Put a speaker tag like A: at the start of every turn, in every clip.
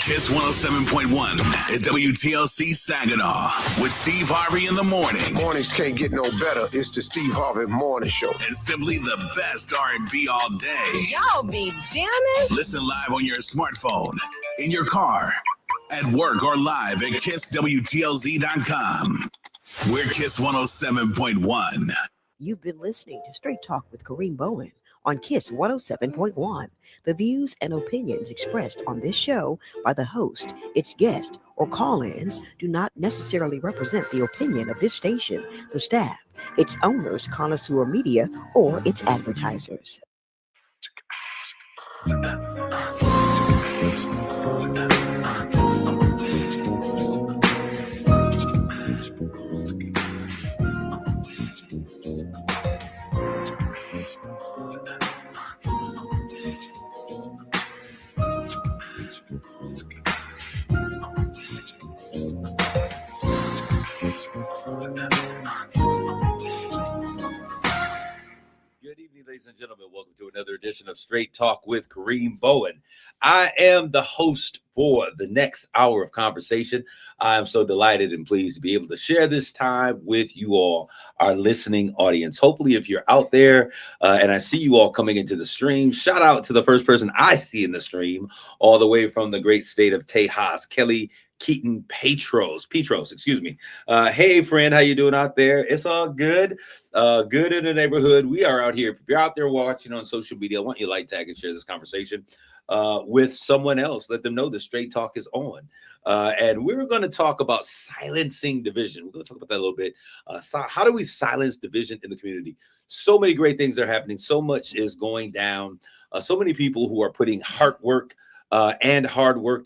A: Kiss 107.1 is WTLC Saginaw with Steve Harvey in the morning.
B: Mornings can't get no better. It's the Steve Harvey Morning Show.
A: It's simply the best R&B all day.
C: Y'all be jamming?
A: Listen live on your smartphone, in your car, at work, or live at KissWTLZ.com. We're Kiss 107.1.
D: You've been listening to Straight Talk with Kareem Bowen on Kiss 107.1. The views and opinions expressed on this show by the host, its guest, or call-ins do not necessarily represent the opinion of this station, the staff, its owners, connoisseur media, or its advertisers.
E: Good evening, ladies and gentlemen. Welcome to another edition of Straight Talk with Kareem Bowen. I am the host for the next hour of conversation. I am so delighted and pleased to be able to share this time with you all, our listening audience. Hopefully, if you're out there and I see you all coming into the stream, shout out to the first person I see in the stream, all the way from the great state of Tejas, Kelly Keaton Petros, excuse me. Hey, friend, how you doing out there? It's all good. Good in the neighborhood. We are out here. If you're out there watching on social media, I want you to like, tag, and share this conversation with someone else. Let them know the Straight Talk is on. And we're going to talk about silencing division. We're going to talk about that a little bit. So how do we silence division in the community? So many great things are happening. So much is going down. So many people who are putting hard work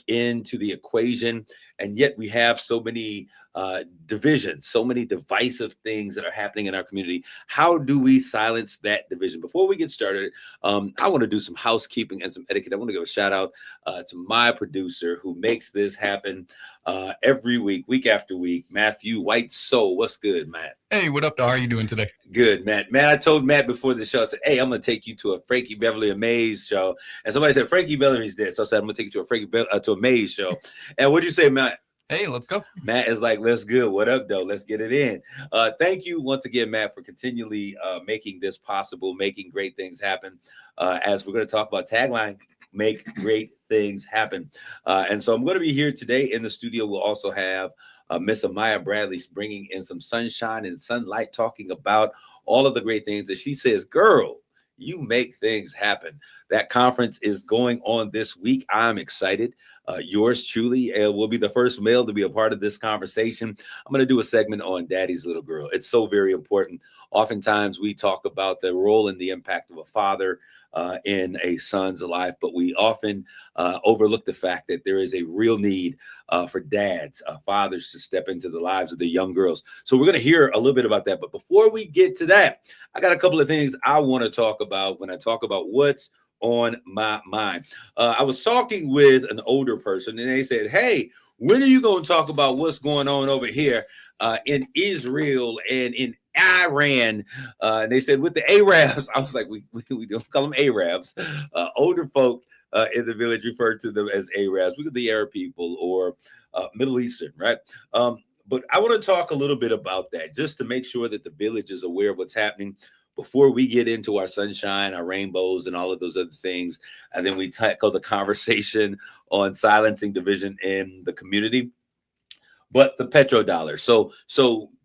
E: into the equation. And yet we have so many divisions, so many divisive things that are happening in our community. How do we silence that division? Before we get started, I want to do some housekeeping and some etiquette. I want to give a shout out to my producer who makes this happen every week after week, Matthew White. So what's good, Matt?
F: Hey, what up, dog? How are you doing today?
E: Good, Matt. Man, I told Matt before the show, I said, hey, I'm going to take you to a Frankie Beverly Amaze show. And somebody said, Frankie Beverly's dead. So I said, I'm going to take you to a Amaze show. And what'd you say, Matt?
F: Hey, let's go.
E: Matt is like, let's go. What up, though? Let's get it in. Thank you once again, Matt, for continually making this possible, making great things happen. As we're going to talk about tagline, make great things happen. And so I'm going to be here today in the studio. We'll also have Miss Amaya Bradley bringing in some sunshine and sunlight, talking about all of the great things that she says, girl, you make things happen. That conference is going on this week. I'm excited. Yours truly will be the first male to be a part of this conversation. I'm going to do a segment on Daddy's Little Girl. It's so very important. Oftentimes we talk about the role and the impact of a father in a son's life, but we often overlook the fact that there is a real need for dads, fathers to step into the lives of the young girls. So we're going to hear a little bit about that. But before we get to that, I got a couple of things I want to talk about when I talk about what's on my mind. I was talking with an older person and they said, hey, when are you going to talk about what's going on over here in Israel and in Iran? And they said with the Arabs. I was like, we don't call them Arabs. Older folk in the village refer to them as Arabs. We got the Arab people or Middle Eastern, right? But I want to talk a little bit about that just to make sure that the village is aware of what's happening before we get into our sunshine, our rainbows, and all of those other things. And then we tackle the conversation on silencing division in the community. But the petrodollar. So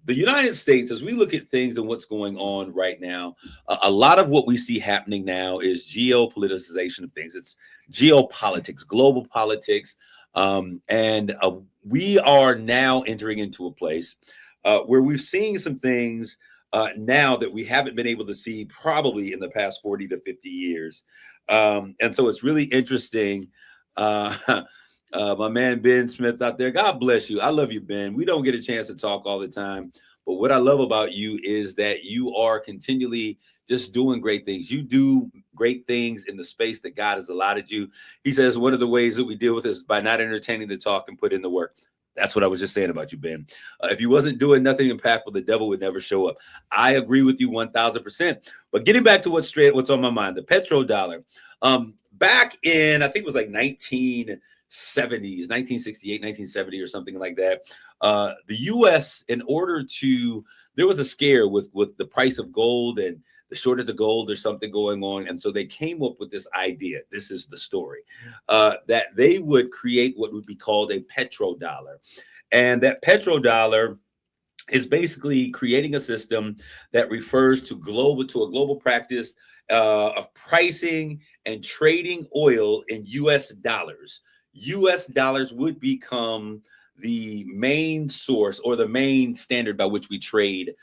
E: the United States, as we look at things and what's going on right now, a lot of what we see happening now is geopoliticization of things. It's geopolitics, global politics. And we are now entering into a place where we're seeing some things now that we haven't been able to see probably in the past 40 to 50 years. And so it's really interesting. My man, Ben Smith out there, God bless you. I love you, Ben. We don't get a chance to talk all the time. But what I love about you is that you are continually just doing great things. You do great things in the space that God has allotted you. He says one of the ways that we deal with this is by not entertaining the talk and put in the work. That's what I was just saying about you, Ben. If you wasn't doing nothing impactful, the devil would never show up. I agree with you 1,000%. But getting back to what's on my mind, the petrodollar. Back in, I think it was like 19 70s, 1968, 1970, or something like that. The U.S., in order to, there was a scare with the price of gold and the shortage of gold or something going on. And so they came up with this idea. This is the story, that they would create what would be called a petrodollar. And that petrodollar is basically creating a system that refers to a global practice of pricing and trading oil in U.S. dollars. U.S. dollars would become the main source or the main standard by which we trade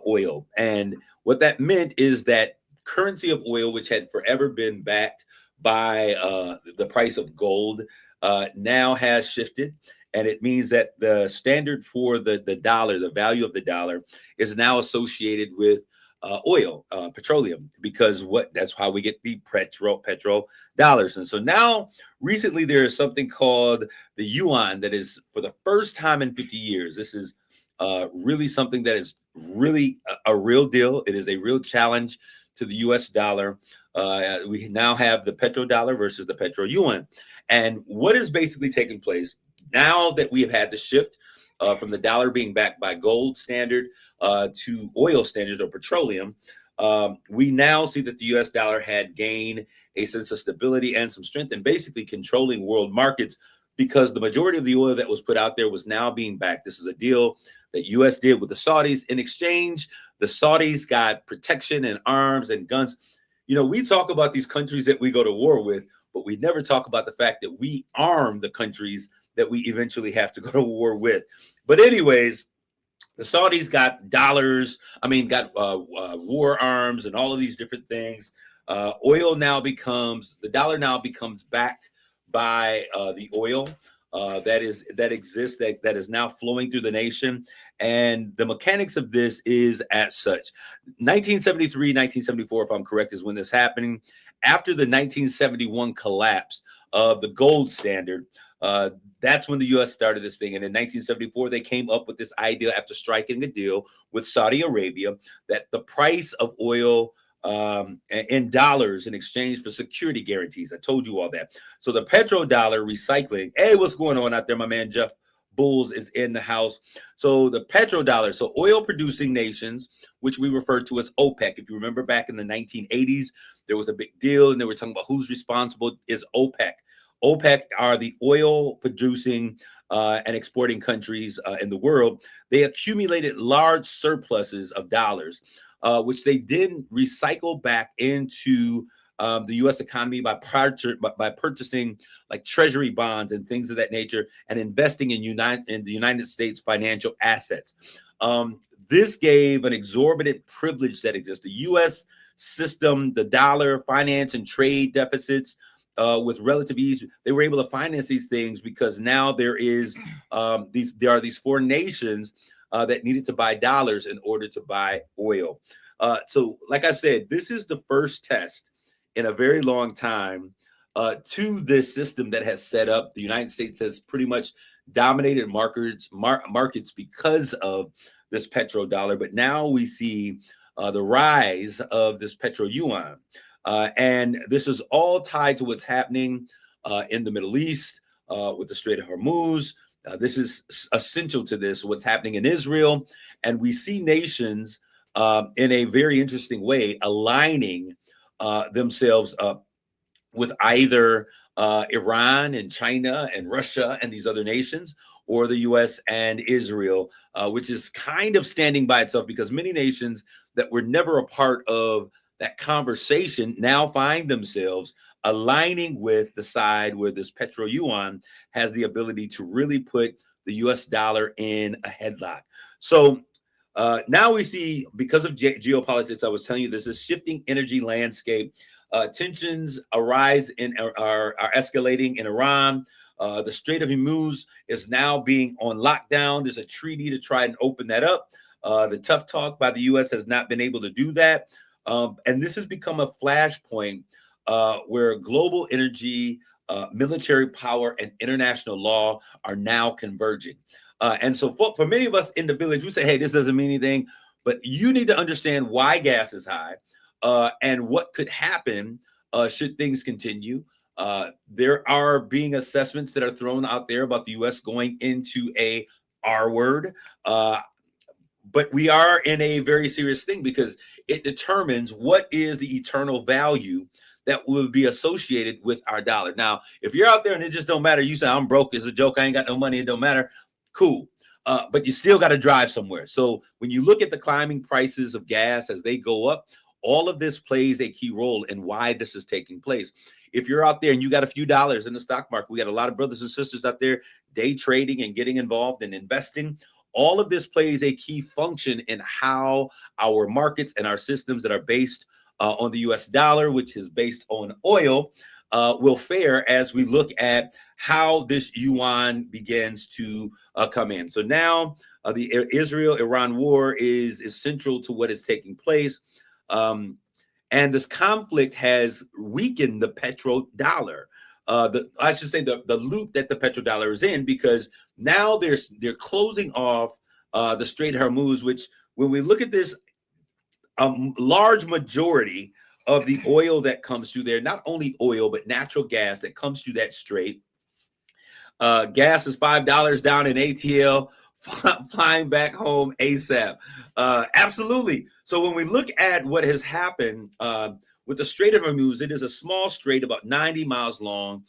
E: oil. And what that meant is that currency of oil, which had forever been backed by the price of gold, now has shifted. And it means that the standard for the dollar, the value of the dollar, is now associated with oil, petroleum, because that's how we get the petro dollars. And so now recently there is something called the yuan that is, for the first time in 50 years, this is really something that is really a real deal. It is a real challenge to the US dollar. We now have the petrodollar versus the petro yuan. And what is basically taking place now that we have had the shift from the dollar being backed by gold standard to oil standard or petroleum, we now see that the US dollar had gained a sense of stability and some strength and basically controlling world markets, because the majority of the oil that was put out there was now being backed. This is a deal that US did with the Saudis. In exchange, the Saudis got protection and arms and guns. You know, we talk about these countries that we go to war with, but we never talk about the fact that we arm the countries that we eventually have to go to war with. But anyways, the Saudis got war arms and all of these different things. The dollar now becomes backed by the oil that exists, that is now flowing through the nation. And the mechanics of this is as such. 1973, 1974, if I'm correct, is when this happening. After the 1971 collapse of the gold standard, that's when the U.S. started this thing. And in 1974, they came up with this idea after striking a deal with Saudi Arabia that the price of oil in dollars in exchange for security guarantees. I told you all that. So the petrodollar recycling. Hey, what's going on out there? My man Jeff Bulls is in the house. So the petrodollar, so oil producing nations, which we refer to as OPEC. If you remember back in the 1980s, there was a big deal and they were talking about who's responsible is OPEC. OPEC are the oil producing and exporting countries in the world. They accumulated large surpluses of dollars, which they then recycle back into the U.S. economy by purchasing like treasury bonds and things of that nature and investing in the United States financial assets. This gave an exorbitant privilege that exists. The U.S. system, the dollar, finance and trade deficits with relative ease. They were able to finance these things because now there are these foreign nations that needed to buy dollars in order to buy oil. So like I said, this is the first test in a very long time to this system that has set up. The United States has pretty much dominated markets because of this petrodollar. But now we see the rise of this petro yuan. And this is all tied to what's happening in the Middle East with the Strait of Hormuz. This is essential to this, what's happening in Israel. And we see nations in a very interesting way aligning themselves up with either Iran and China and Russia and these other nations, or the U.S. and Israel, which is kind of standing by itself because many nations that were never a part of that conversation now find themselves aligning with the side where this petro yuan has the ability to really put the U.S. dollar in a headlock. So now we see, because of geopolitics, I was telling you, there's a shifting energy landscape. Tensions are escalating in Iran. The Strait of Hormuz is now being on lockdown. There's a treaty to try and open that up. The tough talk by the U.S. has not been able to do that. And this has become a flashpoint where global energy, military power, and international law are now converging. And so for many of us in the village, we say, hey, this doesn't mean anything. But you need to understand why gas is high and what could happen should things continue. There are being assessments that are thrown out there about the U.S. going into a R word. But we are in a very serious thing because it determines what is the eternal value that will be associated with our dollar. Now, if you're out there and it just don't matter, you say, I'm broke, it's a joke, I ain't got no money, it don't matter. Cool. But you still got to drive somewhere. So when you look at the climbing prices of gas as they go up, all of this plays a key role in why this is taking place. If you're out there and you got a few dollars in the stock market, we got a lot of brothers and sisters out there day trading and getting involved in investing. All of this plays a key function in how our markets and our systems that are based on the US dollar, which is based on oil, will fare as we look at how this yuan begins to come in. So now the Israel-Iran war is central to what is taking place. And this conflict has weakened the petrodollar. I should say the loop that the petrodollar is in, because now they're closing off the Strait of Hormuz, which when we look at this, large majority of the oil that comes through there, not only oil, but natural gas that comes through that strait. Gas is $5 down in ATL, flying back home ASAP. Absolutely. So when we look at what has happened with the Strait of Hormuz, it is a small strait, about 90 miles long,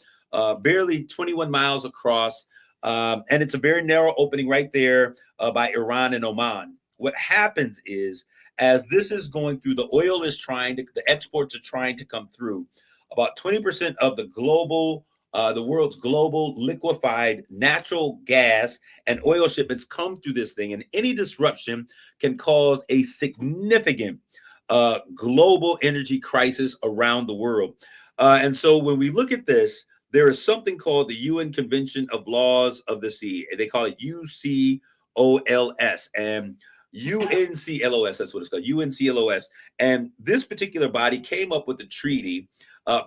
E: barely 21 miles across. And it's a very narrow opening right there by Iran and Oman. What happens is, as this is going through, the oil is the exports are trying to come through. About 20% of the world's global liquefied natural gas and oil shipments come through this thing, and any disruption can cause a significant global energy crisis around the world. And so when we look at this, there is something called the UN Convention of Laws of the Sea. They call it UCOLS, and UNCLOS, that's what it's called, UNCLOS. And this particular body came up with a treaty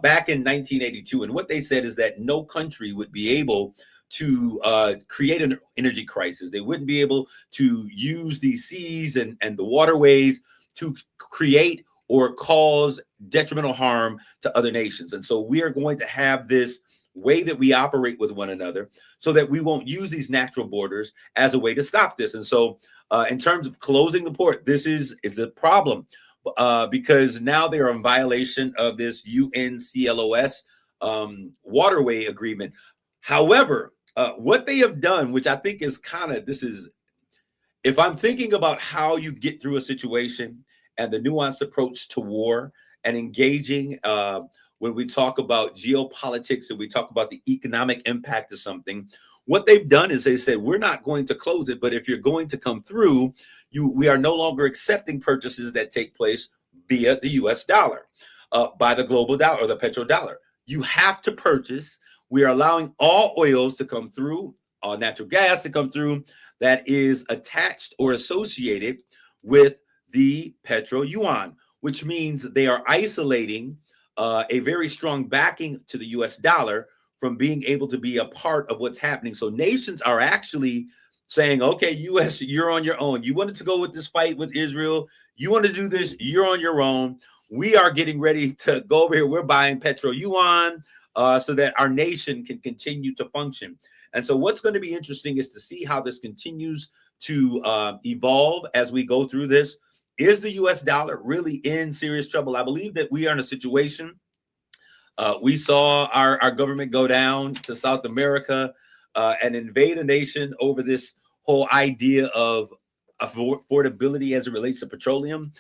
E: back in 1982. And what they said is that no country would be able to create an energy crisis. They wouldn't be able to use the seas and the waterways to create or cause detrimental harm to other nations. And so we are going to have this way that we operate with one another so that we won't use these natural borders as a way to stop this. And so in terms of closing the port, this is a problem because now they are in violation of this UNCLOS waterway agreement. However, what they have done, which I think is if I'm thinking about how you get through a situation and the nuanced approach to war and engaging when we talk about geopolitics and we talk about the economic impact of something, what they've done is they said, we're not going to close it, but if you're going to come through, we are no longer accepting purchases that take place via the US dollar, by the global dollar or the petrodollar. You have to purchase. We are allowing all oils to come through, all natural gas to come through that is attached or associated with the petro yuan, which means they are isolating a very strong backing to the US dollar from being able to be a part of what's happening. So nations are actually saying, okay, US, you're on your own. You wanted to go with this fight with Israel. You want to do this, you're on your own. We are getting ready to go over here. We're buying petro yuan so that our nation can continue to function. And so what's going to be interesting is to see how this continues to evolve as we go through this. Is the US dollar really in serious trouble? I believe that we are in a situation. We saw our government go down to South America and invade a nation over this whole idea of affordability as it relates to petroleum.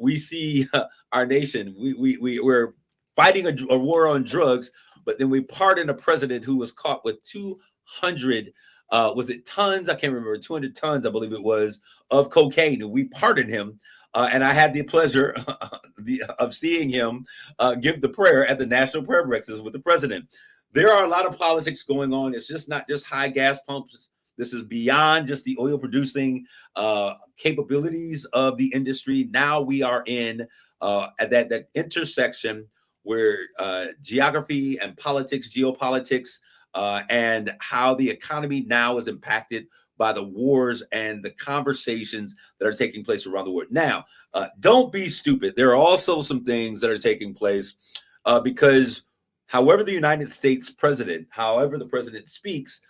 E: We see our nation, we're fighting a war on drugs, but then we pardon a president who was caught with 200 was it tons? I can't remember, 200 tons, I believe it was, of cocaine. And we pardoned him. And I had the pleasure of seeing him give the prayer at the National Prayer Breakfast with the president. There are a lot of politics going on. It's just not just high gas pumps. This is beyond just the oil producing capabilities of the industry. Now we are in at that intersection where geography and politics, geopolitics, and how the economy now is impacted by the wars and the conversations that are taking place around the world. Now, don't be stupid. There are also some things that are taking place because however the United States president, however the president speaks,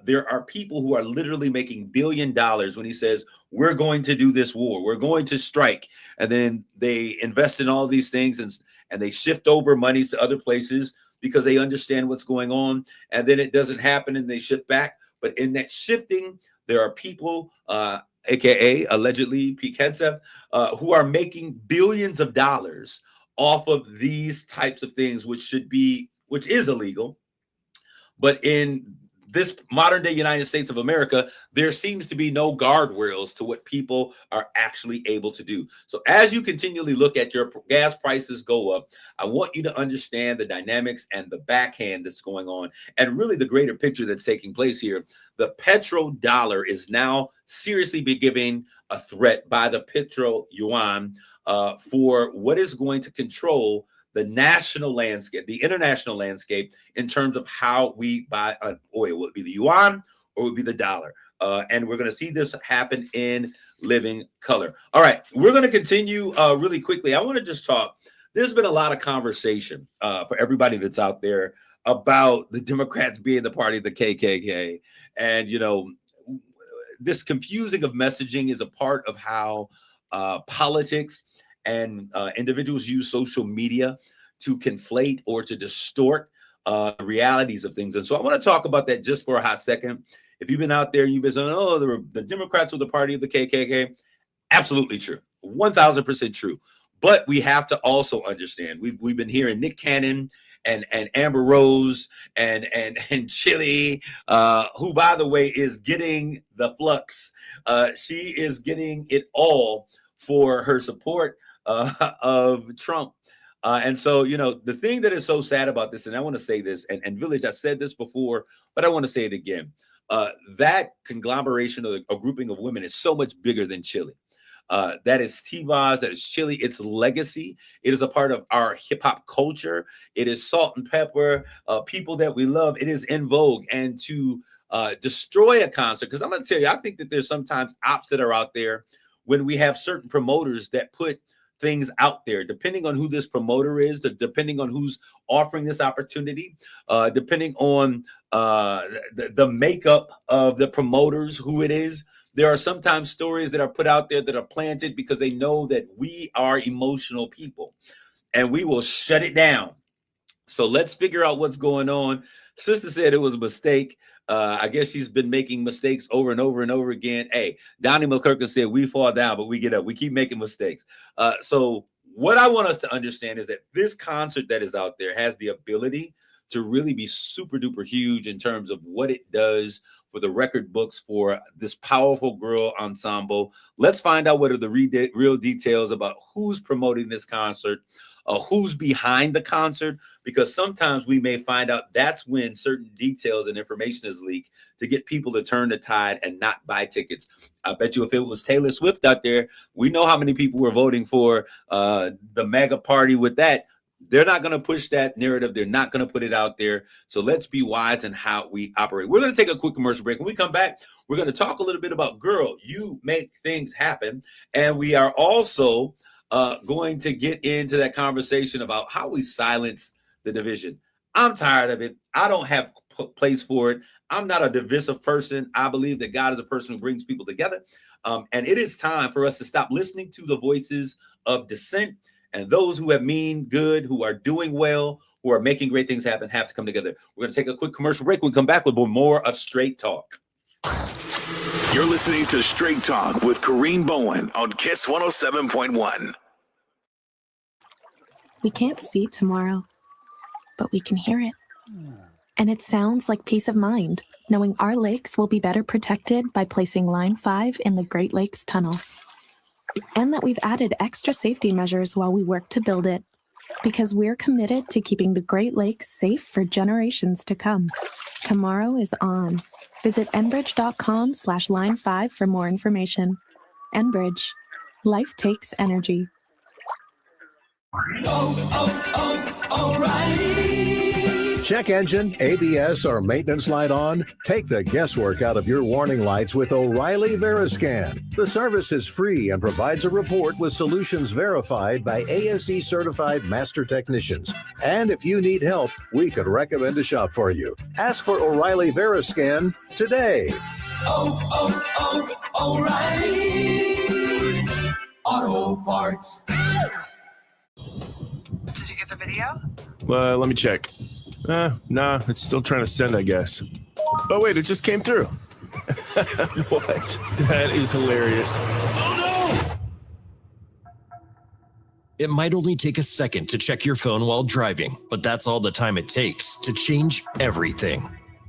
E: there are people who are literally making $1 billion when he says, we're going to do this war, we're going to strike. And then they invest in all these things and they shift over monies to other places because they understand what's going on. And then it doesn't happen and they shift back. But in that shifting, there are people, AKA allegedly Pete Hegseth, who are making billions of dollars off of these types of things, which is illegal. But in this modern day United States of America, there seems to be no guardrails to what people are actually able to do. So as you continually look at your gas prices go up, I want you to understand the dynamics and the backhand that's going on, and really the greater picture that's taking place here. The petrodollar is now seriously be given a threat by the petro yuan for what is going to control the national landscape, the international landscape, in terms of how we buy oil. Will it be the yuan or will it be the dollar? And we're going to see this happen in living color. All right, we're going to continue really quickly. I want to just talk. There's been a lot of conversation for everybody that's out there about the Democrats being the party of the KKK. And, you know, this confusing of messaging is a part of how politics and individuals use social media to conflate or to distort the realities of things. And so I want to talk about that just for a hot second. If you've been out there and you've been saying, oh, the Democrats are the party of the KKK, absolutely true. 1000% true. But we have to also understand, we've been hearing Nick Cannon and Amber Rose and Chili, who, by the way, is getting the flux. She is getting it all for her support of Trump. And so, you know, the thing that is so sad about this, and I want to say this, and Village, I said this before, but I want to say it again. That conglomeration of a grouping of women is so much bigger than Chili. That is T-Boz, that is Chili. It's legacy. It is a part of our hip hop culture. It is Salt and Pepper, people that we love. It is in vogue. And to destroy a concert, because I'm going to tell you, I think that there's sometimes ops that are out there when we have certain promoters that put things out there, depending on who this promoter is, depending on who's offering this opportunity, depending on the makeup of the promoters, who it is. There are sometimes stories that are put out there that are planted because they know that we are emotional people and we will shut it down. So let's figure out what's going on. Sister said it was a mistake. I guess she's been making mistakes over and over and over again. Hey, Donnie McClurkin said we fall down, but we get up. We keep making mistakes. So what I want us to understand is that this concert that is out there has the ability to really be super duper huge in terms of what it does for the record books for this powerful girl ensemble. Let's find out what are the real details about who's promoting this concert, who's behind the concert, because sometimes we may find out that's when certain details and information is leaked to get people to turn the tide and not buy tickets. I bet you if it was Taylor Swift out there, we know how many people were voting for the mega party with that. They're not going to push that narrative. They're not going to put it out there. So let's be wise in how we operate. We're going to take a quick commercial break. When we come back, we're going to talk a little bit about Girl, You Make Things Happen. And we are also going to get into that conversation about how we silence the division. I'm tired of it. I don't have place for it. I'm not a divisive person. I believe that God is a person who brings people together. And it is time for us to stop listening to the voices of dissent. And those who have mean good, who are doing well, who are making great things happen, have to come together. We're going to take a quick commercial break. We'll come back with more of Straight Talk.
A: You're listening to Straight Talk with Kareem Bowen on KISS 107.1.
G: We can't see tomorrow, but we can hear it. And it sounds like peace of mind, knowing our lakes will be better protected by placing Line 5 in the Great Lakes Tunnel. And that we've added extra safety measures while we work to build it, because we're committed to keeping the Great Lakes safe for generations to come. Tomorrow is on. Visit enbridge.com/line5 for more information. Enbridge. Life takes energy.
H: O'Reilly. Check engine, ABS, or maintenance light on? Take the guesswork out of your warning lights with O'Reilly Veriscan. The service is free and provides a report with solutions verified by ASE certified master technicians. And if you need help, we could recommend a shop for you. Ask for O'Reilly Veriscan today.
I: O'Reilly Auto Parts.
C: Did you get the video?
J: Let me check. Nah, it's still trying to send, I guess. Oh, wait, it just came through. What? That is hilarious. Oh, no!
K: It might only take a second to check your phone while driving, but that's all the time it takes to change everything.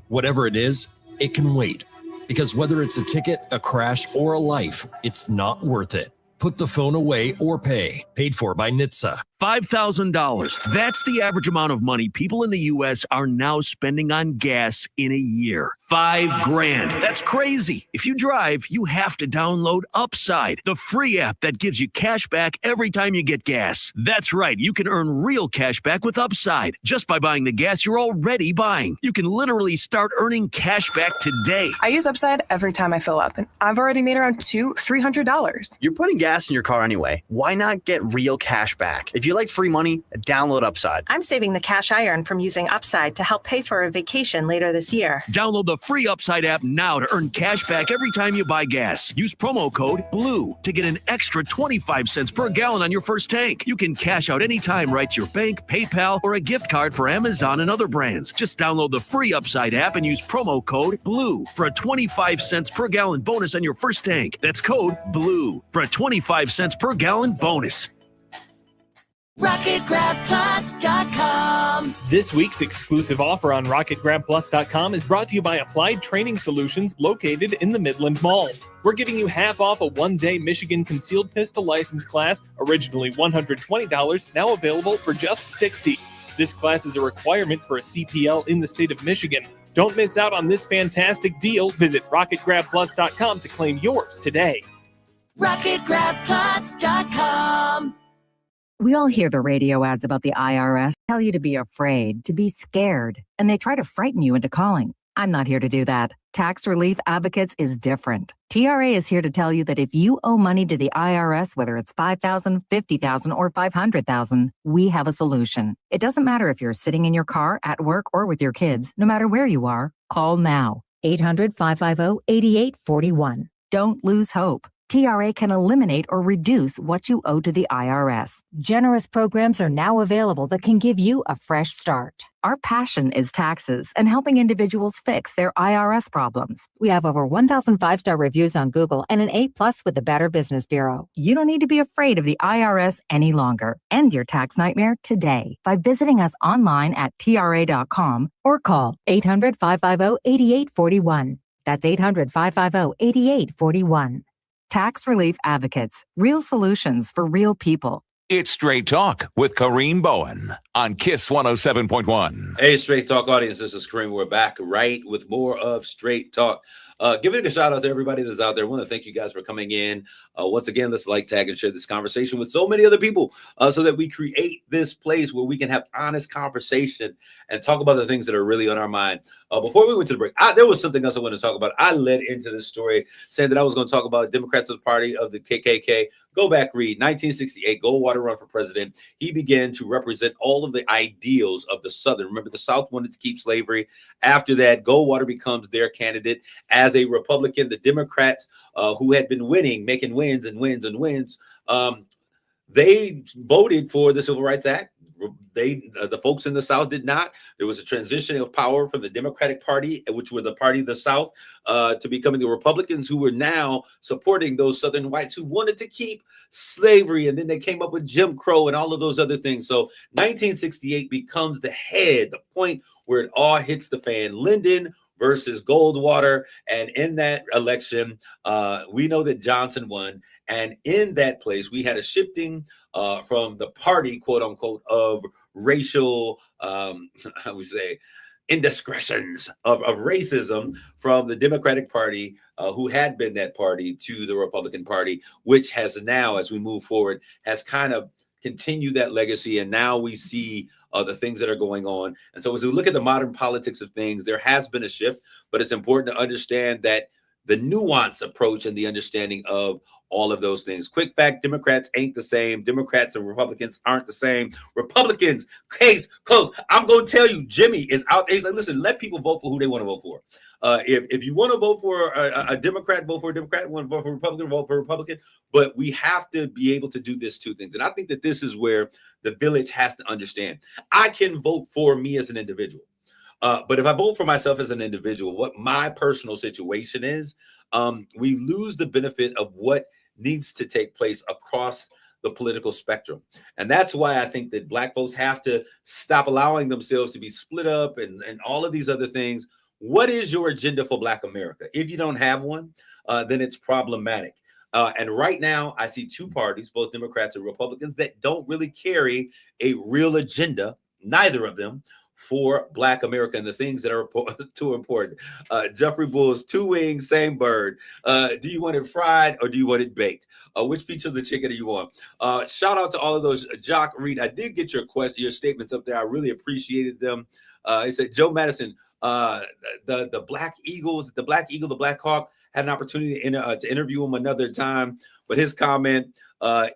K: Whatever it is, it can wait. Because whether it's a ticket, a crash, or a life, it's not worth it. Put the phone away or pay. Paid for by NHTSA.
L: $5,000. That's the average amount of money people in the U.S. are now spending on gas in a year. $5,000. That's crazy. If you drive, you have to download Upside, the free app that gives you cash back every time you get gas. That's right. You can earn real cash back with Upside just by buying the gas you're already buying. You can literally start earning cash back today.
M: I use Upside every time I fill up, and I've already made around $300.
N: You're putting gas in your car anyway. Why not get real cash back? If you like free money, download Upside.
O: I'm saving the cash I earn from using Upside to help pay for a vacation later this year.
L: Download the free Upside app now to earn cash back every time you buy gas. Use promo code BLUE to get an extra 25 cents per gallon on your first tank. You can cash out anytime right to your bank, PayPal, or a gift card for Amazon and other brands. Just download the free Upside app and use promo code BLUE for a 25 cents per gallon bonus on your first tank. That's code BLUE for a 25 cents per gallon bonus.
P: RocketGrabPlus.com. This week's exclusive offer on RocketGrabPlus.com is brought to you by Applied Training Solutions located in the Midland Mall. We're giving you half off a one-day Michigan concealed pistol license class, originally $120, now available for just $60. This class is a requirement for a CPL in the state of Michigan. Don't miss out on this fantastic deal. Visit RocketGrabPlus.com to claim yours today.
Q: RocketGrabPlus.com. We all hear the radio ads about the IRS tell you to be afraid, to be scared, and they try to frighten you into calling. I'm not here to do that. Tax Relief Advocates is different. TRA is here to tell you that if you owe money to the IRS, whether it's $5,000, $50,000, or $500,000, we have a solution. It doesn't matter if you're sitting in your car, at work, or with your kids. No matter where you are, call now. 800-550-8841. Don't lose hope. TRA can eliminate or reduce what you owe to the IRS. Generous programs are now available that can give you a fresh start. Our passion is taxes and helping individuals fix their IRS problems. We have over 1,000 5-star reviews on Google and an A+ with the Better Business Bureau. You don't need to be afraid of the IRS any longer. End your tax nightmare today by visiting us online at TRA.com or call 800-550-8841. That's 800-550-8841. Tax Relief Advocates, real solutions for real people.
R: It's Straight Talk with Kareem Bowen on KISS 107.1.
E: Hey, Straight Talk audience, this is Kareem. We're back with more of Straight Talk. Giving a shout out to everybody that's out there. I want to thank you guys for coming in. Once again, let's like, tag, and share this conversation with so many other people so that we create this place where we can have honest conversation and talk about the things that are really on our mind. Before we went to the break, there was something else I wanted to talk about. I led into this story saying that I was going to talk about Democrats of the Party of the KKK. Go back, read 1968, Goldwater run for president. He began to represent all of the ideals of the Southern. Remember, the South wanted to keep slavery. After that, Goldwater becomes their candidate as a Republican. The Democrats, who had been winning, making wins and wins and wins, they voted for the Civil Rights Act. The folks in the South did not. There was a transition of power from the Democratic Party, which were the party of the South, to becoming the Republicans, who were now supporting those Southern whites who wanted to keep slavery. And then they came up with Jim Crow and all of those other things. So 1968 becomes the point where it all hits the fan. Lyndon versus Goldwater. And in that election, we know that Johnson won. And in that place, we had a shifting from the party, quote unquote, of racial, indiscretions of racism from the Democratic Party, who had been that party, to the Republican Party, which has now, as we move forward, has kind of continued that legacy. And now we see the things that are going on. And so as we look at the modern politics of things, there has been a shift, but it's important to understand that the nuanced approach and the understanding of all of those things. Quick fact, Democrats ain't the same. Democrats and Republicans aren't the same. Republicans, case closed. I'm going to tell you, Jimmy is out there. He's like, listen, let people vote for who they want to vote for. If you want to vote for a Democrat, vote for a Democrat. Want to vote for a Republican, vote for a Republican. But we have to be able to do this two things. And I think that this is where the village has to understand. I can vote for me as an individual. But if I vote for myself as an individual, what my personal situation is, we lose the benefit of what needs to take place across the political spectrum. And that's why I think that Black folks have to stop allowing themselves to be split up and all of these other things. What is your agenda for Black America? If you don't have one, then it's problematic. And right now, I see two parties, both Democrats and Republicans, that don't really carry a real agenda, neither of them, for Black America and the things that are too important. Jeffrey Bull's two wings, same bird. Do you want it fried or do you want it baked? Which piece of the chicken do you want? Shout out to all of those. Jock Reed, I did get your statements up there. I really appreciated them. He said, Joe Madison, the Black Eagles, the Black Eagle, the Black Hawk, had an opportunity to interview him another time. But his comment,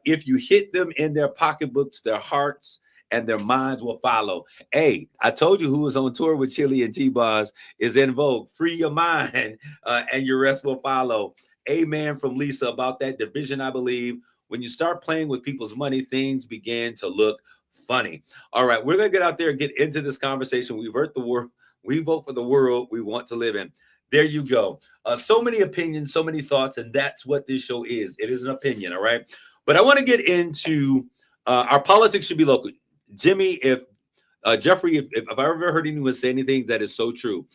E: if you hit them in their pocketbooks, their hearts and their minds will follow. Hey, I told you who was on tour with Chili and T-Bars is in vogue. Free your mind and your rest will follow. Amen from Lisa about that division, I believe. When you start playing with people's money, things begin to look funny. All right, we're going to get out there and get into this conversation. We vote for the world we want to live in. There you go. So many opinions, so many thoughts, and that's what this show is. It is an opinion, all right? But I want to get into our politics should be local. Jimmy, if Jeffrey, if I've ever heard anyone say anything that is so true,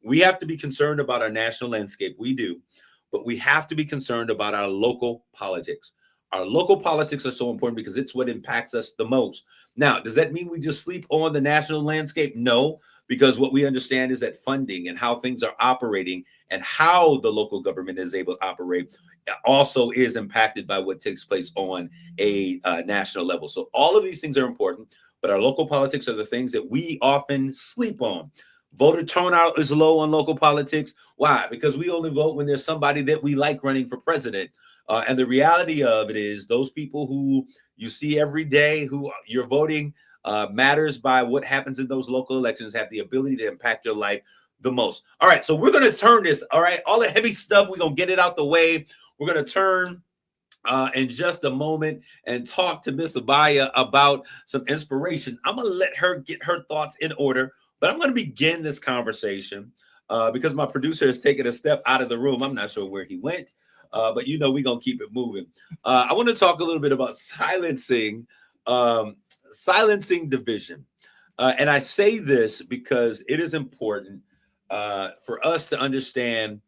E: we have to be concerned about our national landscape. We do, but we have to be concerned about our local politics. Our local politics are so important because it's what impacts us the most. Now, does that mean we just sleep on the national landscape? No, because what we understand is that funding and how things are operating and how the local government is able to operate also is impacted by what takes place on a national level. So all of these things are important, but our local politics are the things that we often sleep on. Voter turnout is low on local politics. Why? Because we only vote when there's somebody that we like running for president. And the reality of it is those people who you see every day who you're voting matters by what happens in those local elections, have the ability to impact your life the most. All right, so we're going to turn this, all right, all the heavy stuff, we're going to get it out the way. We're going to turn in just a moment and talk to Miss Abaya about some inspiration. I'm going to let her get her thoughts in order, but I'm going to begin this conversation because my producer has taken a step out of the room. I'm not sure where he went, but you know we're going to keep it moving. I want to talk a little bit about silencing division. And I say this because it is important for us to understand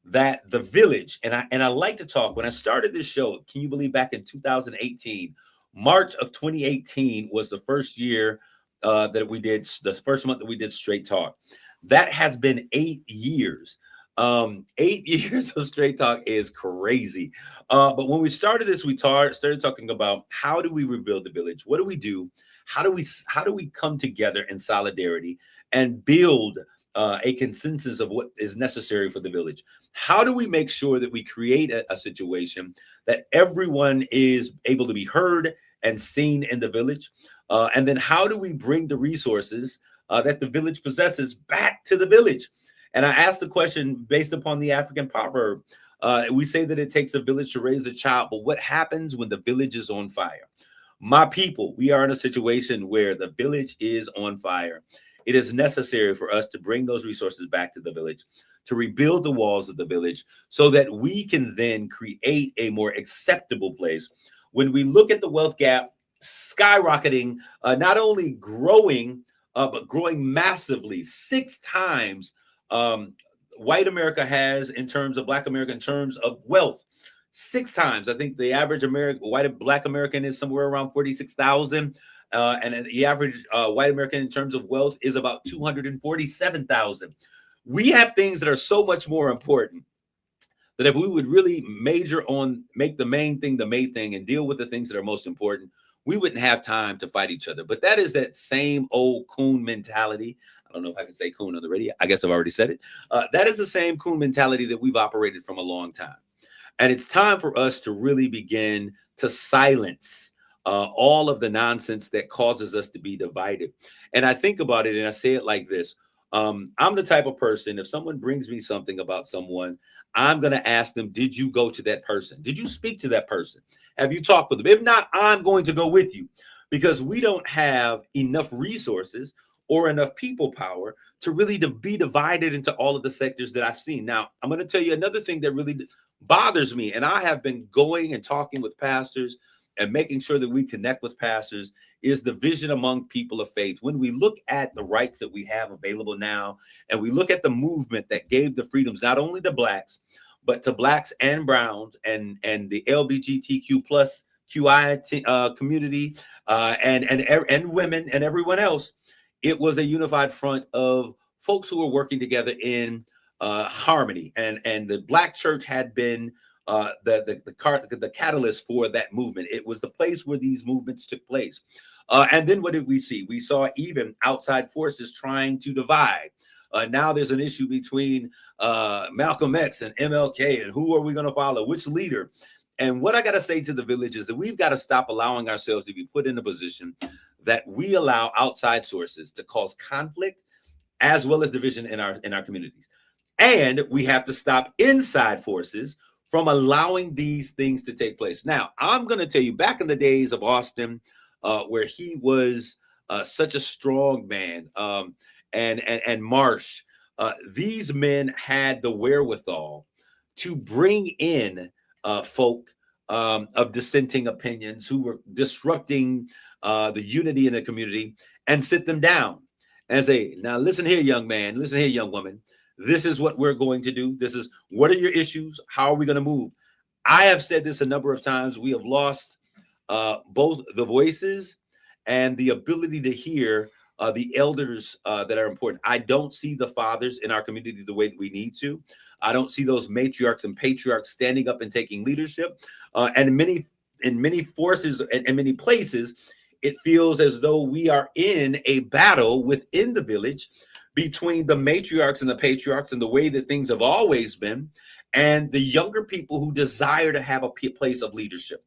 E: that the village, and I like to talk, when I started this show, can you believe back in 2018, March of 2018 was the first year that we did, the first month that we did Straight Talk. That has been 8 years. 8 years of Straight Talk is crazy. But when we started this, we started talking about how do we rebuild the village? What do we do? How do we come together in solidarity and build a consensus of what is necessary for the village? How do we make sure that we create a situation that everyone is able to be heard and seen in the village? And then how do we bring the resources that the village possesses back to the village? And I asked the question based upon the African proverb. We say that it takes a village to raise a child, but what happens when the village is on fire? My people, we are in a situation where the village is on fire. It is necessary for us to bring those resources back to the village, to rebuild the walls of the village so that we can then create a more acceptable place. When we look at the wealth gap skyrocketing, not only growing, but growing massively, 6 times white America has in terms of Black America, in terms of wealth. 6 times. I think the average Black American is somewhere around 46,000. And the average white American in terms of wealth is about 247,000. We have things that are so much more important that if we would really major on, make the main thing the main thing and deal with the things that are most important, we wouldn't have time to fight each other. But that is that same old coon mentality. I don't know if I can say coon on the radio. I guess I've already said it. That is the same coon mentality that we've operated from a long time. And it's time for us to really begin to silence all of the nonsense that causes us to be divided. And I think about it and I say it like this. I'm the type of person, if someone brings me something about someone, I'm going to ask them, did you go to that person? Did you speak to that person? Have you talked with them? If not, I'm going to go with you, because we don't have enough resources or enough people power to really be divided into all of the sectors that I've seen. Now, I'm going to tell you another thing that really bothers me, and I have been going and talking with pastors and making sure that we connect with pastors, is the vision among people of faith. When we look at the rights that we have available now, and we look at the movement that gave the freedoms, not only to blacks, but to blacks and browns and the LGBTQ plus QI community and women and everyone else, it was a unified front of folks who were working together in harmony. And the Black church had been the catalyst for that movement. It was the place where these movements took place. And then what did we see? We saw even outside forces trying to divide. Now there's an issue between Malcolm X and MLK, and who are we going to follow? Which leader? And what I got to say to the village is that we've got to stop allowing ourselves to be put in a position that we allow outside sources to cause conflict as well as division in our communities. And we have to stop inside forces from allowing these things to take place. Now, I'm going to tell you, back in the days of Austin, where he was such a strong man, and Marsh, these men had the wherewithal to bring in folk of dissenting opinions who were disrupting the unity in the community and sit them down and say, now listen here, young man, listen here, young woman. This is what we're going to do. This is, what are your issues? How are we going to move? I have said this a number of times. We have lost both the voices and the ability to hear the elders that are important. I don't see the fathers in our community the way that we need to. I don't see those matriarchs and patriarchs standing up and taking leadership. And in many forces and many places, it feels as though we are in a battle within the village between the matriarchs and the patriarchs and the way that things have always been, and the younger people who desire to have a place of leadership.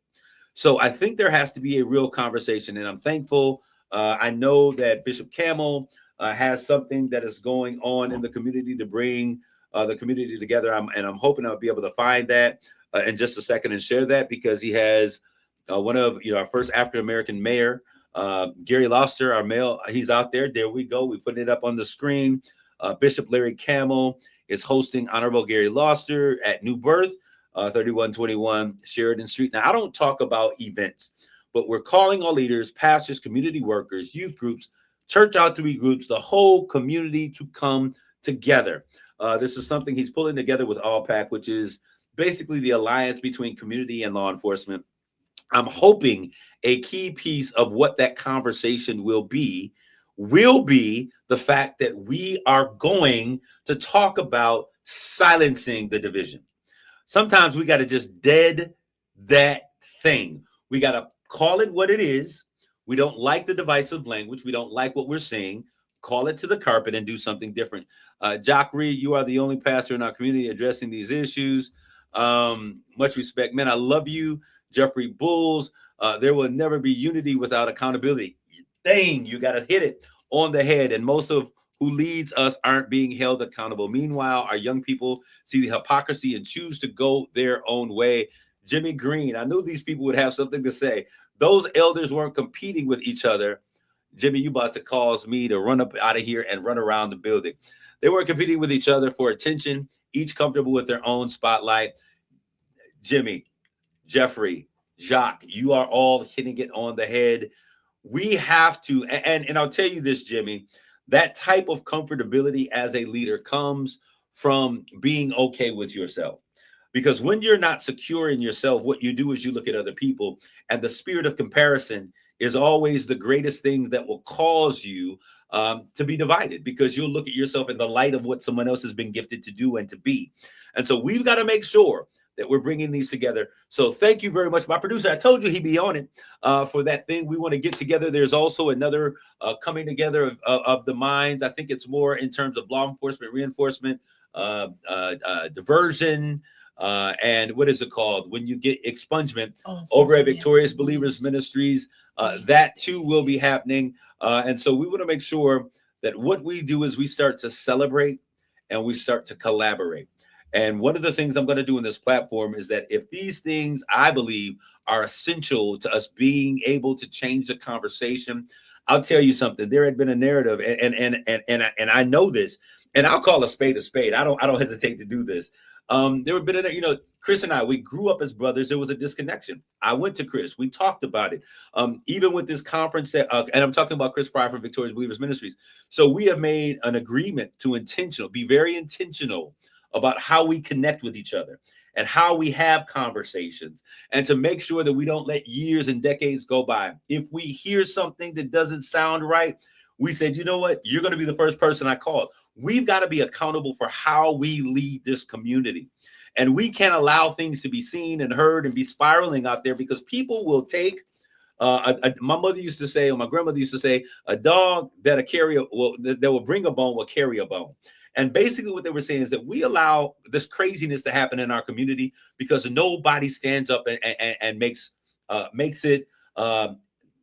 E: So I think there has to be a real conversation, and I'm thankful. I know that Bishop Campbell has something that is going on in the community to bring the community together. I'm hoping I'll be able to find that in just a second and share that, because he has one of our first African-American mayor, Gary Loster, our male. He's out there. There we go. We put it up on the screen. Bishop Larry Campbell is hosting Honorable Gary Loster at New Birth, 3121 Sheridan Street. Now, I don't talk about events, but we're calling all leaders, pastors, community workers, youth groups, church outreach groups, the whole community to come together. This is something he's pulling together with AllPac, which is basically the alliance between community and law enforcement. I'm hoping a key piece of what that conversation will be the fact that we are going to talk about silencing the division. Sometimes we got to just dead that thing. We got to call it what it is. We don't like the divisive language. We don't like what we're seeing. Call it to the carpet and do something different. Jock Reed, you are the only pastor in our community addressing these issues. Much respect, man. I love you. Jeffrey Bulls, there will never be unity without accountability. Dang, you got to hit it on the head. And most of who leads us aren't being held accountable. Meanwhile, our young people see the hypocrisy and choose to go their own way. Jimmy Green, I knew these people would have something to say. Those elders weren't competing with each other. Jimmy, you about to cause me to run up out of here and run around the building. They weren't competing with each other for attention, each comfortable with their own spotlight. Jimmy, Jeffrey, Jacques, you are all hitting it on the head. We have to, and I'll tell you this, Jimmy, that type of comfortability as a leader comes from being okay with yourself. Because when you're not secure in yourself, what you do is you look at other people, and the spirit of comparison is always the greatest thing that will cause you to be divided, because you'll look at yourself in the light of what someone else has been gifted to do and to be. And so we've got to make sure that we're bringing these together. So thank you very much. My producer, I told you he'd be on it for that thing. We want to get together. There's also another coming together of the minds. I think it's more in terms of law enforcement, reinforcement, diversion, and what is it called? When you get expungement over at Victorious Believers Ministries, that too will be happening. And so we want to make sure that what we do is we start to celebrate and we start to collaborate. And one of the things I'm going to do in this platform is that if these things, I believe, are essential to us being able to change the conversation, I'll tell you something. There had been a narrative, and I know this, and I'll call a spade a spade. I don't hesitate to do this. There had been Chris and I, we grew up as brothers. There was a disconnection. I went to Chris. We talked about it. Even with this conference that, and I'm talking about Chris Pryor from Victorious Believers Ministries. So we have made an agreement to be very intentional about how we connect with each other and how we have conversations, and to make sure that we don't let years and decades go by. If we hear something that doesn't sound right, we said, you know what? You're going to be the first person I call. We've got to be accountable for how we lead this community. And we can't allow things to be seen and heard and be spiraling out there, because people will take, my mother used to say, or my grandmother used to say, a dog that will bring a bone will carry a bone. And basically what they were saying is that we allow this craziness to happen in our community because nobody stands up and makes it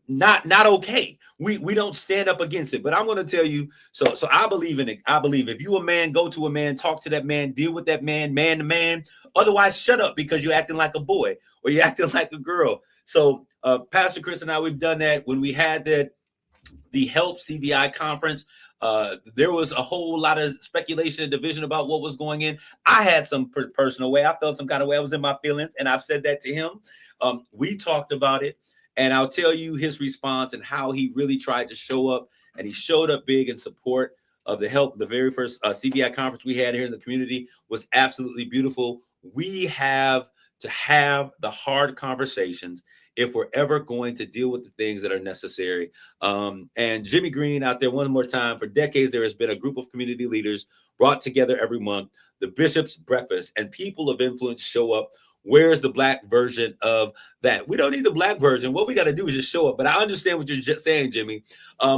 E: not okay. We don't stand up against it. But I'm going to tell you, so I believe in it. I believe if you a man, go to a man, talk to that man, deal with that man, man to man. Otherwise, shut up, because you're acting like a boy or you're acting like a girl. So Pastor Chris and I, we've done that when we had the Help CVI conference. There was a whole lot of speculation and division about what was going in. I had some personal way. I felt some kind of way. I was in my feelings, and I've said that to him. We talked about it, and I'll tell you his response and how he really tried to show up, and he showed up big in support of the Help. The very first CVI conference we had here in the community was absolutely beautiful. We have to have the hard conversations if we're ever going to deal with the things that are necessary. And Jimmy Green out there, one more time, for decades, there has been a group of community leaders brought together every month, the Bishop's Breakfast, and people of influence show up. Where's the black version of that? We don't need the black version. What we got to do is just show up. But I understand what you're saying, Jimmy,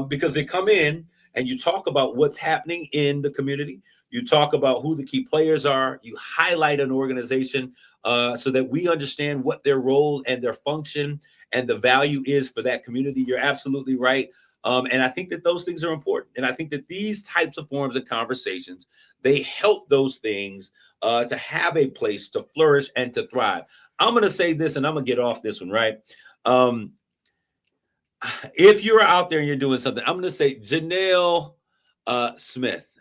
E: because they come in and you talk about what's happening in the community. You talk about who the key players are. You highlight an organization so that we understand what their role and their function and the value is for that community. You're absolutely right. And I think that those things are important. And I think that these types of forums and conversations, they help those things to have a place to flourish and to thrive. I'm going to say this, and I'm going to get off this one, right? If you're out there and you're doing something, I'm going to say Janelle Smith.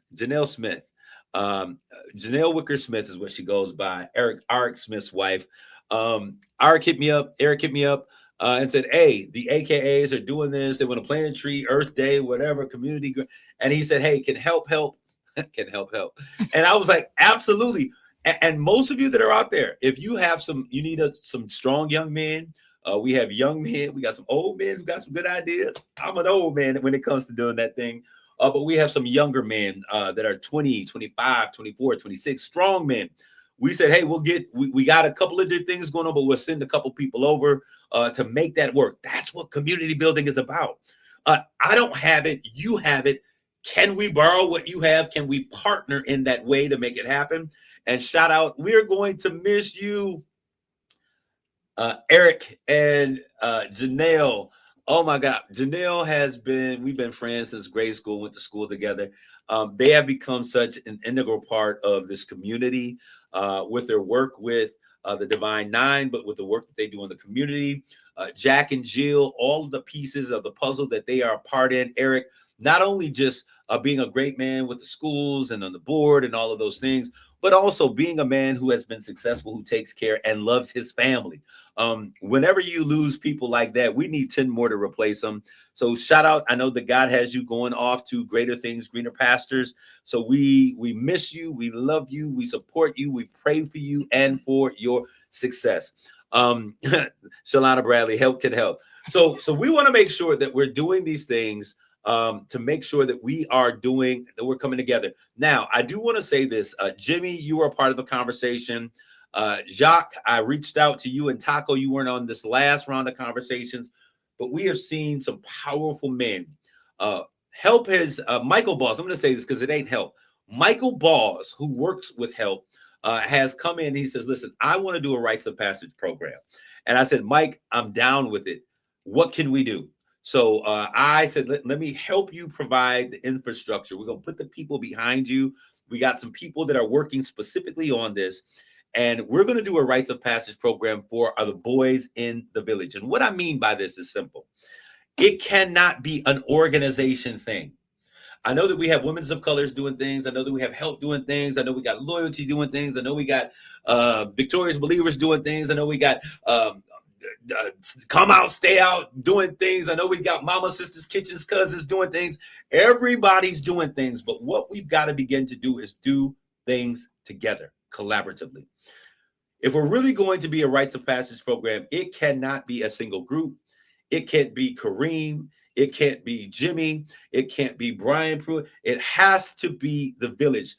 E: Janelle Wicker Smith is what she goes by. Eric Smith's wife. Eric hit me up and said, hey, the AKAs are doing this. They want to plant a tree, Earth Day, whatever, community. And he said, hey, can help. Can help. And I was like, absolutely. And most of you that are out there, if you have you need some strong young men. We have young men. We got some old men who got some good ideas. I'm an old man when it comes to doing that thing. But we have some younger men that are 20, 25, 24, 26, strong men. We said, hey, we got a couple of good things going on, but we'll send a couple people over to make that work. That's what community building is about. I don't have it. You have it. Can we borrow what you have? Can we partner in that way to make it happen? And shout out, we're going to miss you, Eric and Janelle. Oh my God. Janelle we've been friends since grade school, went to school together. They have become such an integral part of this community with their work with the Divine Nine, but with the work that they do in the community. Jack and Jill, all of the pieces of the puzzle that they are a part in. Eric, not only just being a great man with the schools and on the board and all of those things, but also being a man who has been successful, who takes care and loves his family. Whenever you lose people like that, we need 10 more to replace them. So shout out. I know that God has you going off to greater things, greener pastures. So we miss you. We love you. We support you. We pray for you and for your success. Shalana Bradley, help can help. So we want to make sure that we're doing these things to make sure that we're coming together. Now, I do want to say this, Jimmy, you are part of the conversation. Jacques, I reached out to you, and Taco, you weren't on this last round of conversations, but we have seen some powerful men. Help has Michael Balls. I'm going to say this because it ain't Help. Michael Balls, who works with Help, has come in. He says, listen, I want to do a rites of passage program. And I said, Mike, I'm down with it. What can we do? So I said, let me help you provide the infrastructure. We're going to put the people behind you. We got some people that are working specifically on this. And we're going to do a rites of passage program for the boys in the village. And what I mean by this is simple. It cannot be an organization thing. I know that we have Women's of Colors doing things. I know that we have Help doing things. I know we got Loyalty doing things. I know we got Victorious Believers doing things. I know we got Come Out, Stay Out doing things. I know we got Mama, Sisters, Kitchens, Cousins doing things. Everybody's doing things. But what we've got to begin to do is do things together, collaboratively. If we're really going to be a rites of passage program, it cannot be a single group. It can't be Kareem. It can't be Jimmy. It can't be Brian Pruitt. It has to be the village.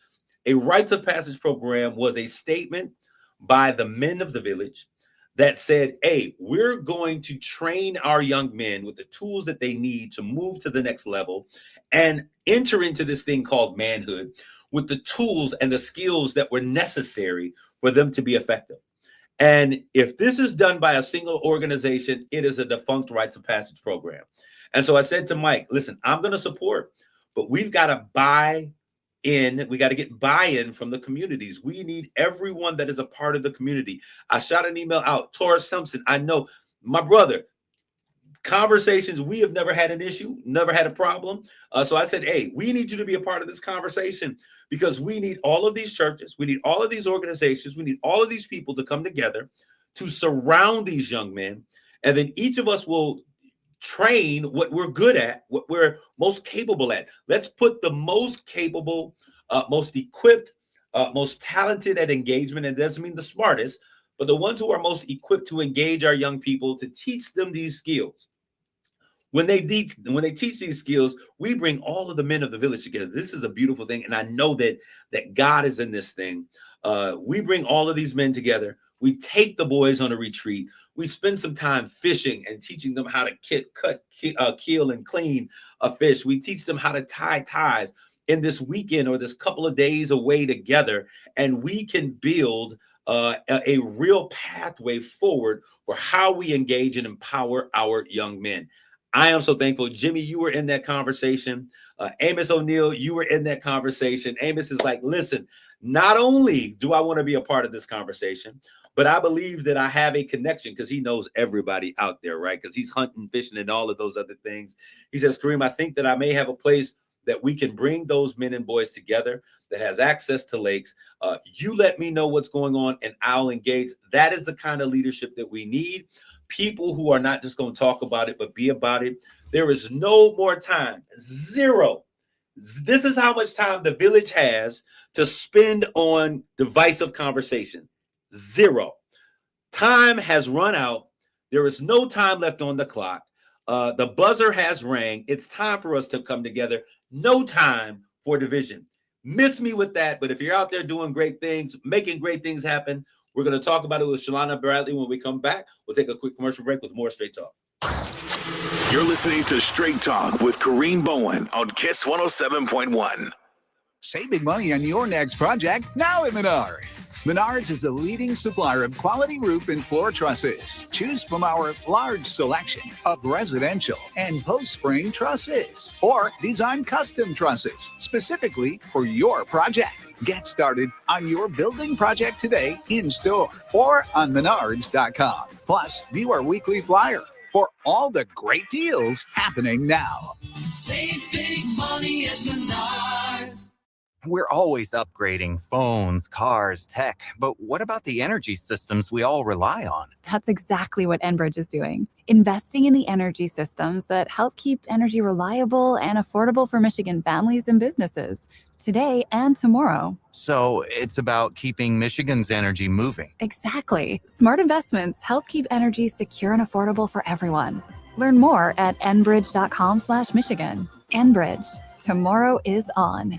E: A rites of passage program was a statement by the men of the village that said, hey, we're going to train our young men with the tools that they need to move to the next level and enter into this thing called manhood with the tools and the skills that were necessary for them to be effective. And if this is done by a single organization, it is a defunct rites of passage program. And so I said to Mike, listen, I'm going to support, but we've got to buy in. We got to get buy-in from the communities. We need everyone that is a part of the community. I shot an email out. Taurus Simpson, I know, my brother, conversations, we have never had an issue, never had a problem. So I said, hey, we need you to be a part of this conversation because we need all of these churches. We need all of these organizations. We need all of these people to come together to surround these young men. And then each of us will train what we're good at, what we're most capable at. Let's put the most capable, most equipped, most talented at engagement. And it doesn't mean the smartest, but the ones who are most equipped to engage our young people to teach them these skills. When they teach these skills, we bring all of the men of the village together. This is a beautiful thing. And I know that God is in this thing. We bring all of these men together. We take the boys on a retreat. We spend some time fishing and teaching them how to kill, and clean a fish. We teach them how to tie ties in this weekend or this couple of days away together. And we can build a real pathway forward for how we engage and empower our young men. I am so thankful. Jimmy, you were in that conversation. Amos O'Neill, you were in that conversation. Amos is like, listen, not only do I want to be a part of this conversation, but I believe that I have a connection because he knows everybody out there, right? Because he's hunting, fishing, and all of those other things. He says, Kareem, I think that I may have a place that we can bring those men and boys together that has access to lakes. You let me know what's going on and I'll engage. That is the kind of leadership that we need. People who are not just going to talk about it, but be about it. There is no more time. Zero. This is how much time the village has to spend on divisive conversation. Zero. Time has run out. There is no time left on the clock. The buzzer has rang. It's time for us to come together. No time for division. Miss me with that. But if you're out there doing great things, making great things happen, we're going to talk about it with Shalana Bradley when we come back. We'll take a quick commercial break with more Straight Talk.
A: You're listening to Straight Talk with Kareem Bowen on KISS 107.1.
S: Save big money on your next project now at Menards. Menards is the leading supplier of quality roof and floor trusses. Choose from our large selection of residential and post-spring trusses or design custom trusses specifically for your project. Get started on your building project today in store or on Menards.com. Plus, view our weekly flyer for all the great deals happening now.
I: Save big money at Menards.
T: We're always upgrading phones, cars, tech, but what about the energy systems we all rely on?
U: That's exactly what Enbridge is doing. Investing in the energy systems that help keep energy reliable and affordable for Michigan families and businesses today and tomorrow.
T: So it's about keeping Michigan's energy moving.
U: Exactly. Smart investments help keep energy secure and affordable for everyone. Learn more at enbridge.com/Michigan. Enbridge. Tomorrow is on.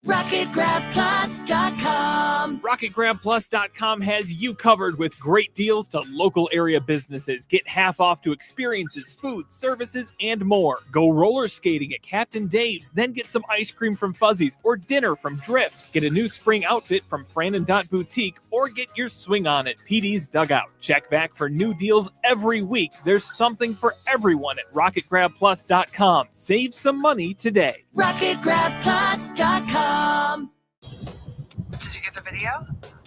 I: RocketGrabPlus.com.
P: RocketGrabPlus.com has you covered with great deals to local area businesses. Get half off to experiences, food, services, and more. Go roller skating at Captain Dave's, then get some ice cream from Fuzzy's or dinner from Drift. Get a new spring outfit from Fran and Dot Boutique or get your swing on at PD's Dugout. Check back for new deals every week. There's something for everyone at RocketGrabPlus.com. Save some money today.
I: RocketGrabPlus.com.
M: Did you get the video?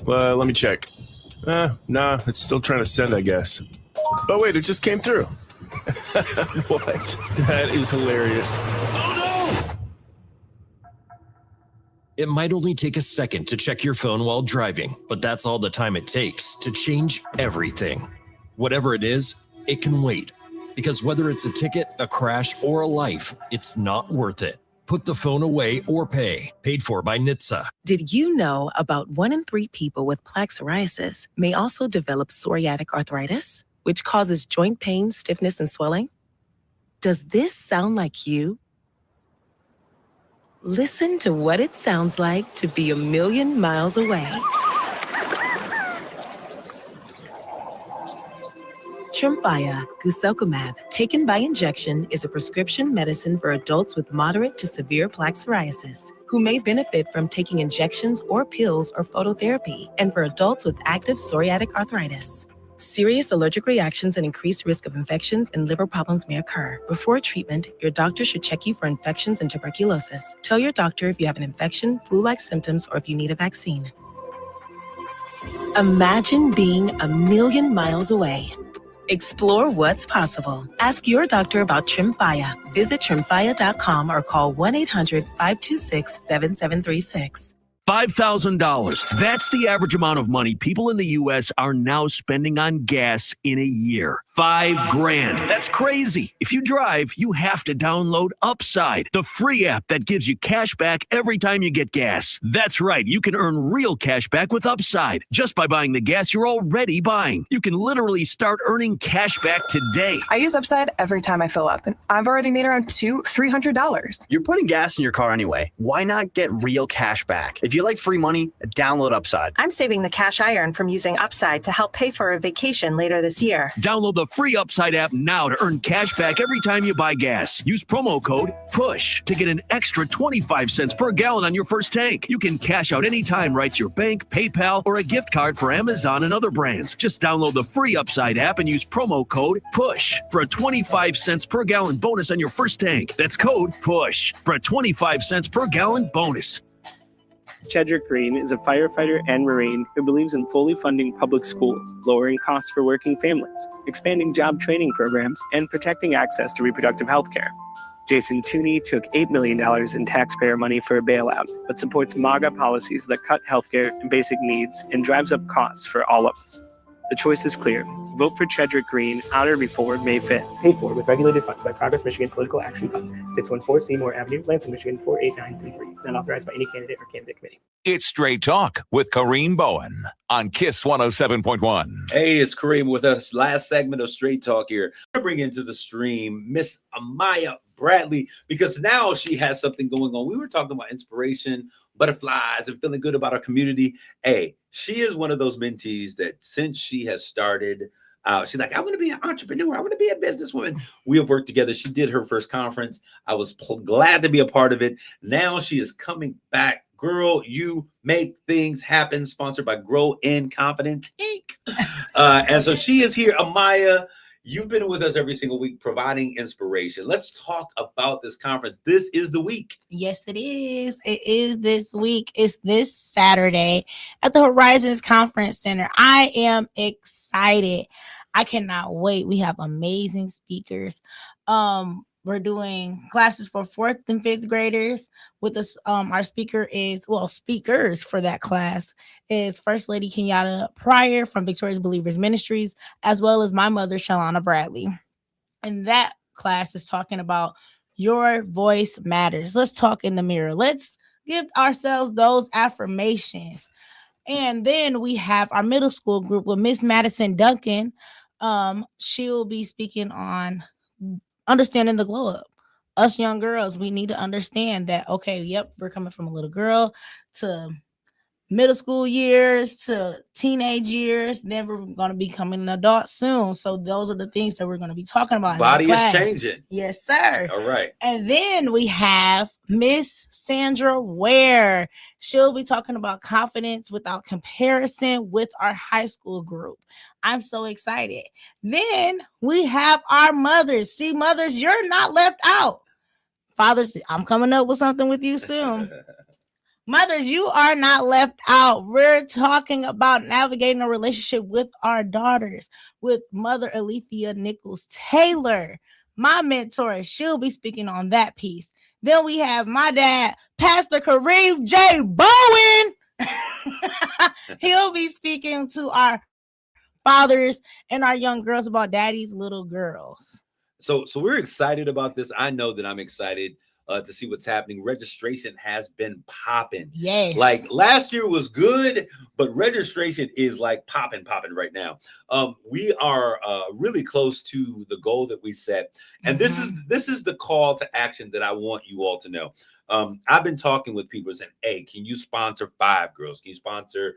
J: Let me check. Nah, it's still trying to send, I guess. Oh, wait, it just came through. What? That is hilarious.
K: It might only take a second to check your phone while driving, but that's all the time it takes to change everything. Whatever it is, it can wait. Because whether it's a ticket, a crash, or a life, it's not worth it. Put the phone away or pay. Paid for by NHTSA.
B: Did you know about 1 in 3 people with plaque psoriasis may also develop psoriatic arthritis, which causes joint pain, stiffness, and swelling? Does this sound like you? Listen to what it sounds like to be a million miles away. Tremfya guselkumab, taken by injection, is a prescription medicine for adults with moderate to severe plaque psoriasis who may benefit from taking injections or pills or phototherapy, and for adults with active psoriatic arthritis. Serious allergic reactions and increased risk of infections and liver problems may occur. Before treatment, your doctor should check you for infections and tuberculosis. Tell your doctor if you have an infection, flu-like symptoms, or if you need a vaccine. Imagine being a million miles away. Explore what's possible. Ask your doctor about Tremfya. Visit Tremfya.com or call 1-800-526-7736.
L: $5,000. That's the average amount of money people in the U.S. are now spending on gas in a year. $5,000. That's crazy. If you drive, you have to download Upside, the free app that gives you cash back every time you get gas. That's right. You can earn real cash back with Upside just by buying the gas you're already buying. You can literally start earning cash back today.
M: I use Upside every time I fill up, and I've already made around $200-$300.
N: You're putting gas in your car anyway. Why not get real cash back? If you like free money, download Upside.
O: I'm saving the cash I earn from using Upside to help pay for a vacation later this year.
L: Download the free Upside app now to earn cash back every time you buy gas. Use promo code PUSH to get an extra 25 cents per gallon on your first tank. You can cash out anytime right to your bank, PayPal, or a gift card for Amazon and other brands. Just download the free Upside app and use promo code PUSH for a 25 cents per gallon bonus on your first tank. That's code PUSH for a 25 cents per gallon bonus.
V: Chedrick Green is a firefighter and Marine who believes in fully funding public schools, lowering costs for working families, expanding job training programs, and protecting access to reproductive health care. Jason Tooney took $8 million in taxpayer money for a bailout, but supports MAGA policies that cut healthcare and basic needs and drives up costs for all of us. The choice is clear. Vote for Chedrick Green on or before May 5th. Paid for with regulated funds by Progress Michigan Political Action Fund, 614 Seymour Avenue, Lansing, Michigan, 48933. Not authorized by any candidate or candidate committee.
R: It's Straight Talk with Kareem Bowen on KISS 107.1.
E: Hey, it's Kareem with us. Last segment of Straight Talk here. I bring into the stream Miss Amaya Bradley because now she has something going on. We were talking about inspiration, butterflies, and feeling good about our community. Hey, she is one of those mentees that since she has started, she's like, I want to be an entrepreneur. I want to be a businesswoman. We have worked together. She did her first conference. I was glad to be a part of it. Now she is coming back. Girl, you make things happen. Sponsored by Grow in Confidence Inc. And so she is here. Amaya, you've been with us every single week providing inspiration. Let's talk about this conference. This is the week.
W: Yes, it is. It is this week. It's this Saturday at the Horizons Conference Center. I am excited. I cannot wait. We have amazing speakers. We're doing classes for 4th and 5th graders with us. Our speakers for that class is First Lady Kenyatta Pryor from Victorious Believers Ministries, as well as my mother, Shalana Bradley. And that class is talking about your voice matters. Let's talk in the mirror. Let's give ourselves those affirmations. And then we have our middle school group with Miss Madison Duncan. She will be speaking on understanding the glow up. Us young girls, we need to understand that, okay, yep, we're coming from a little girl to middle school years to teenage years. Then we're going to be becoming an adult soon. So those are the things that we're going to be talking about.
E: Body
W: in that
E: is
W: class.
E: changing.
W: Yes, sir.
E: All right.
W: And then we have Miss Sandra Ware. She'll be talking about confidence without comparison with our high school group. I'm so excited. Then we have our mothers. See, mothers, you're not left out. Fathers, I'm coming up with something with you soon. Mothers, you are not left out. We're talking about navigating a relationship with our daughters with Mother Alethea Nichols Taylor, my mentor. She'll be speaking on that piece. Then we have my dad, Pastor Kareem J. Bowen. He'll be speaking to our fathers and our young girls about daddy's little girls.
E: So we're excited about this. I know that I'm excited to see what's happening. Registration has been popping.
W: Yes.
E: Like last year was good, but registration is like popping right now. We are really close to the goal that we set. And this is the call to action that I want you all to know. I've been talking with people saying, hey, can you sponsor 5 girls? Can you sponsor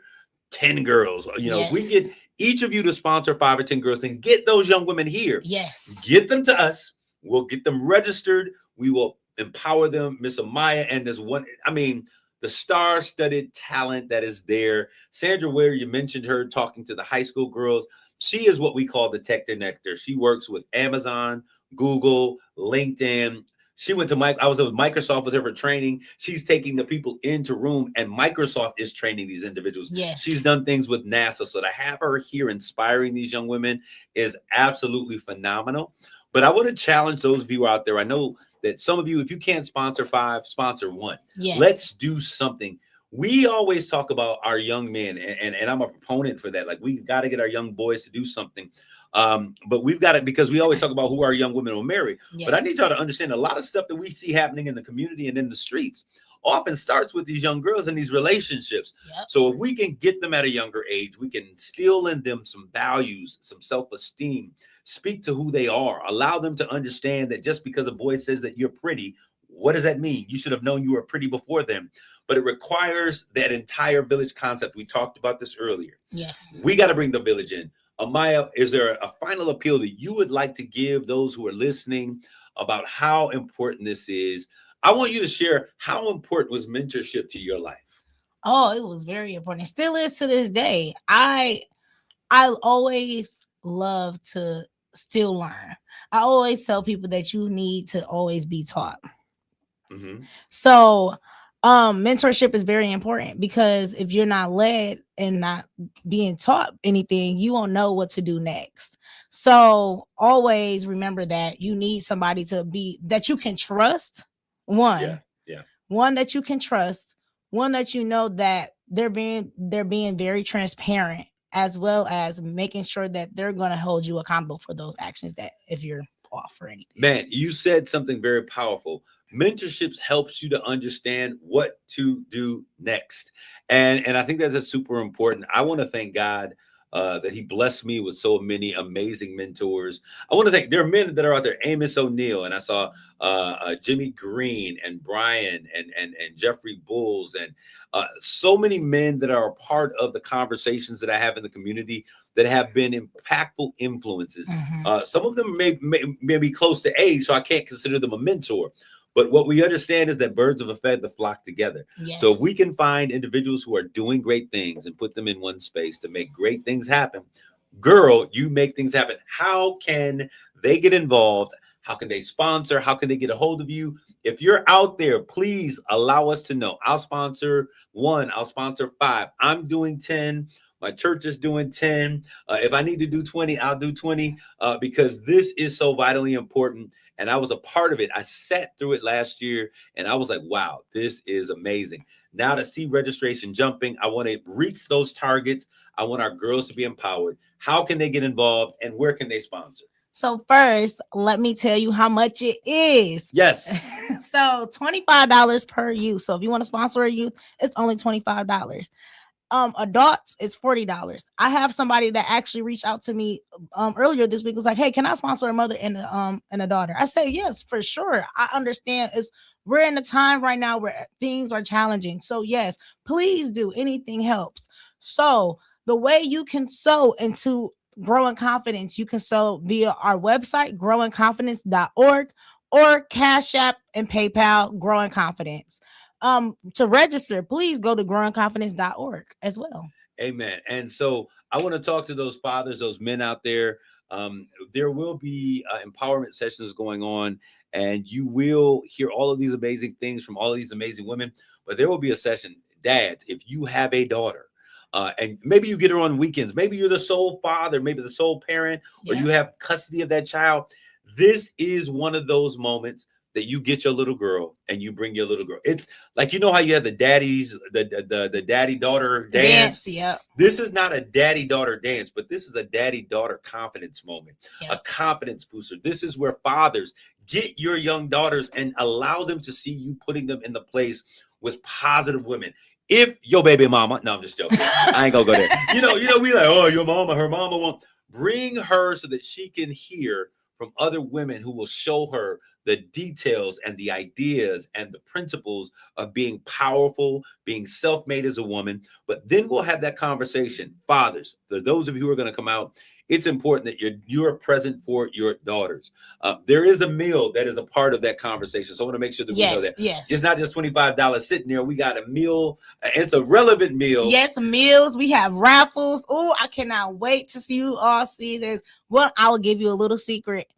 E: 10 girls? You know, if we get each of you to sponsor 5 or 10 girls, then get those young women here.
W: Yes.
E: Get them to us. We'll get them registered. We will empower them. Miss Amaya and this one, I mean, the star-studded talent that is there. Sandra Ware, you mentioned her talking to the high school girls. She is what we call the tech connector. She works with Amazon, Google, LinkedIn. She went to I was with Microsoft with her for training. She's taking the people into room, and Microsoft is training these individuals.
W: Yes.
E: She's done things with NASA. So to have her here inspiring these young women is absolutely phenomenal. But I want to challenge those of you out there. I know that some of you, if you can't sponsor 5, sponsor 1.
W: Yes.
E: Let's do something. We always talk about our young men, and I'm a proponent for that. Like, we've got to get our young boys to do something. But we've got it because we always talk about who our young women will marry.
W: Yes.
E: But I need y'all to understand a lot of stuff that we see happening in the community and in the streets often starts with these young girls and these relationships.
W: Yep.
E: So if we can get them at a younger age, we can instill in them some values, some self-esteem, speak to who they are, allow them to understand that just because a boy says that you're pretty, what does that mean? You should have known you were pretty before them. But it requires that entire village concept. We talked about this earlier.
W: Yes.
E: We got to bring the village in. Amaya, is there a final appeal that you would like to give those who are listening about how important this is? I want you to share how important was mentorship to your life.
W: Oh, it was very important. It still is to this day. I always love to still learn. I always tell people that you need to always be taught.
E: Mm-hmm.
W: So mentorship is very important, because if you're not led and not being taught anything, you won't know what to do next. So always remember that you need somebody to be that you can trust. One that you can trust, one that you know that they're being very transparent, as well as making sure that they're going to hold you accountable for those actions that if you're off or anything.
E: Man, you said something very powerful. Mentorship helps you to understand what to do next. And I think that's super important. I want to thank God that he blessed me with so many amazing mentors. I want to thank, there are men that are out there, Amos O'Neill, and I saw Jimmy Green and Brian and Jeffrey Bulls, and so many men that are a part of the conversations that I have in the community that have been impactful influences. Some of them may be close to age, so I can't consider them a mentor. But what we understand is that birds of a feather flock together.
W: Yes.
E: So if we can find individuals who are doing great things and put them in one space to make great things happen, girl, you make things happen. How can they get involved? How can they sponsor? How can they get a hold of you? If you're out there, please allow us to know. I'll sponsor 1. I'll sponsor 5. I'm doing 10. My church is doing 10. If I need to do 20, I'll do 20 because this is so vitally important. And I was a part of it. I sat through it last year and I was like, wow, this is amazing. Now to see registration jumping, I want to reach those targets. I want our girls to be empowered. How can they get involved and where can they sponsor?
W: So first, let me tell you how much it is.
E: Yes.
W: So $25 per youth. So if you want to sponsor a youth, it's only $25. Adults, it's $40. I have somebody that actually reached out to me earlier this week, was like, hey, can I sponsor a mother and a daughter? I say yes, for sure. I understand we're in a time right now where things are challenging. So yes, please do. Anything helps. So the way you can sow into Growing Confidence, you can sow via our website, growingconfidence.org, or Cash App and PayPal, Growing Confidence. To register, please go to growingconfidence.org as well.
E: Amen. And so I want to talk to those fathers, those men out there. There will be empowerment sessions going on, and you will hear all of these amazing things from all of these amazing women. But there will be a session, dads, if you have a daughter, and maybe you get her on weekends, maybe you're the sole father, maybe the sole parent, or you have custody of that child. This is one of those moments that you get your little girl and you bring your little girl. It's like, you know how you have the daddy-daughter dance?
W: Yeah.
E: This is not a daddy-daughter dance, but this is a daddy-daughter confidence moment, a confidence booster. This is where fathers get your young daughters and allow them to see you putting them in the place with positive women. If your baby mama, no, I'm just joking. I ain't gonna go there. You know, we like, oh, your mama, her mama won't. Bring her so that she can hear from other women who will show her the details and the ideas and the principles of being powerful, being self-made as a woman. But then we'll have that conversation. Fathers, those of you who are going to come out, it's important that you're present for your daughters. There is a meal that is a part of that conversation. So I want to make sure that we know that.
W: Yes.
E: It's not just $25 sitting there. We got a meal. It's a relevant meal.
W: Yes, meals. We have raffles. Oh, I cannot wait to see you all see this. Well, I will give you a little secret.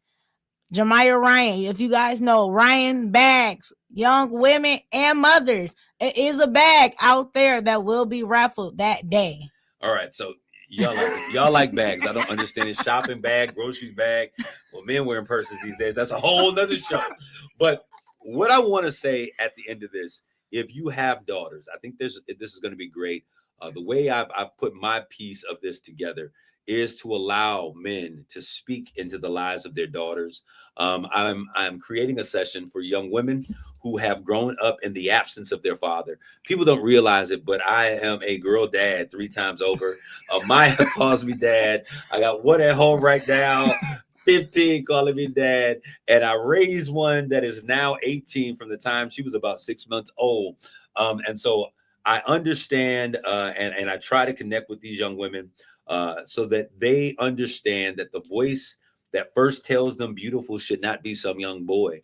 W: Jemiah Ryan, if you guys know, Ryan bags, young women and mothers. It is a bag out there that will be raffled that day.
E: All right, so y'all like bags. I don't understand it. Shopping bag, groceries bag. Well, men wearing purses these days. That's a whole nother show. But what I want to say at the end of this, if you have daughters, I think this is going to be great. The way I've put my piece of this together is to allow men to speak into the lives of their daughters. I'm creating a session for young women who have grown up in the absence of their father. People don't realize it, but I am a girl dad 3 times over. Maya calls me dad. I got one at home right now, 15 calling me dad. And I raised one that is now 18 from the time she was about 6 months old. And so I understand and I try to connect with these young women so that they understand that the voice that first tells them beautiful should not be some young boy.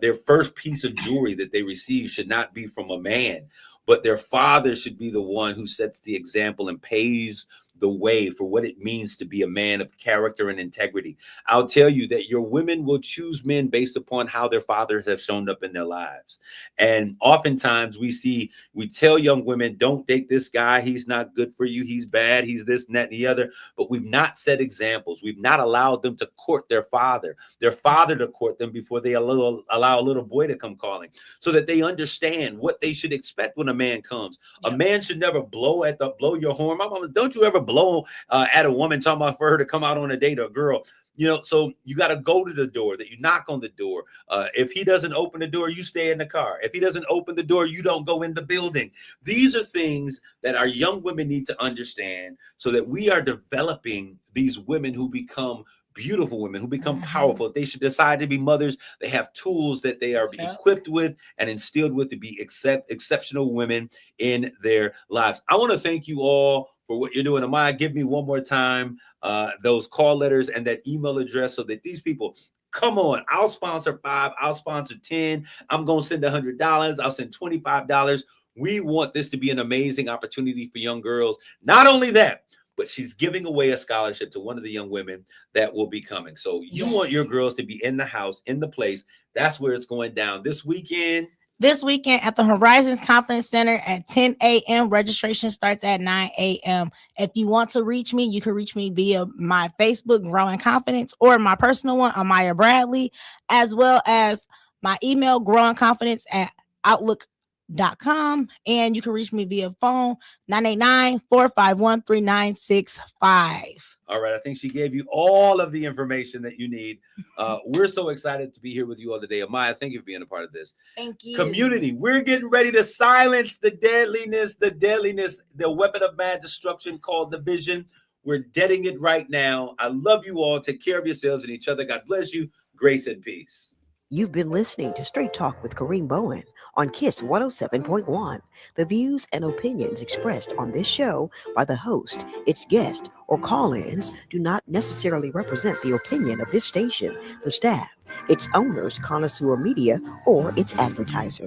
E: Their first piece of jewelry that they receive should not be from a man, but their father should be the one who sets the example and paves the way for what it means to be a man of character and integrity. I'll tell you that your women will choose men based upon how their fathers have shown up in their lives. And oftentimes we tell young women, don't date this guy. He's not good for you. He's bad. He's this and that and the other. But we've not set examples. We've not allowed them to court their father to court them before they allow a little boy to come calling, so that they understand what they should expect when a man comes. A man should never blow your horn. My mama, don't you ever blow at a woman talking about for her to come out on a date, or a girl. You know, so you got to go to the door, that you knock on the door. If he doesn't open the door, you stay in the car. If he doesn't open the door, you don't go in the building. These are things that our young women need to understand, so that we are developing these women who become beautiful women, who become powerful. If they should decide to be mothers, they have tools that they are equipped with and instilled with to be exceptional women in their lives. I want to thank you all for what you're doing. Amaya, give me one more time those call letters and that email address, so that these people, come on, I'll sponsor 5, I'll sponsor 10, I'm going to send $100, I'll send $25. We want this to be an amazing opportunity for young girls. Not only that, but she's giving away a scholarship to one of the young women that will be coming. So you want your girls to be in the house, in the place. That's where it's going down this weekend.
W: This weekend at the Horizons Conference Center at 10 a.m. Registration starts at 9 a.m. If you want to reach me, you can reach me via my Facebook, Growing Confidence, or my personal one, Amaya Bradley, as well as my email, growingconfidence@outlook.com. and you can reach me via phone 989-451-3965.
E: All right, I think she gave you all of the information that you need. We're so excited to be here with you all today. Amaya, thank you for being a part of this.
W: Thank you.
E: Community, we're getting ready to silence the deadliness, the weapon of mass destruction called division. We're deading it right now. I love you all. Take care of yourselves and each other. God bless you. Grace and peace.
D: You've been listening to Straight Talk with Kareem Bowen on KISS 107.1. The views and opinions expressed on this show by the host, its guest, or call-ins do not necessarily represent the opinion of this station, the staff, its owners, connoisseur media, or its advertisers.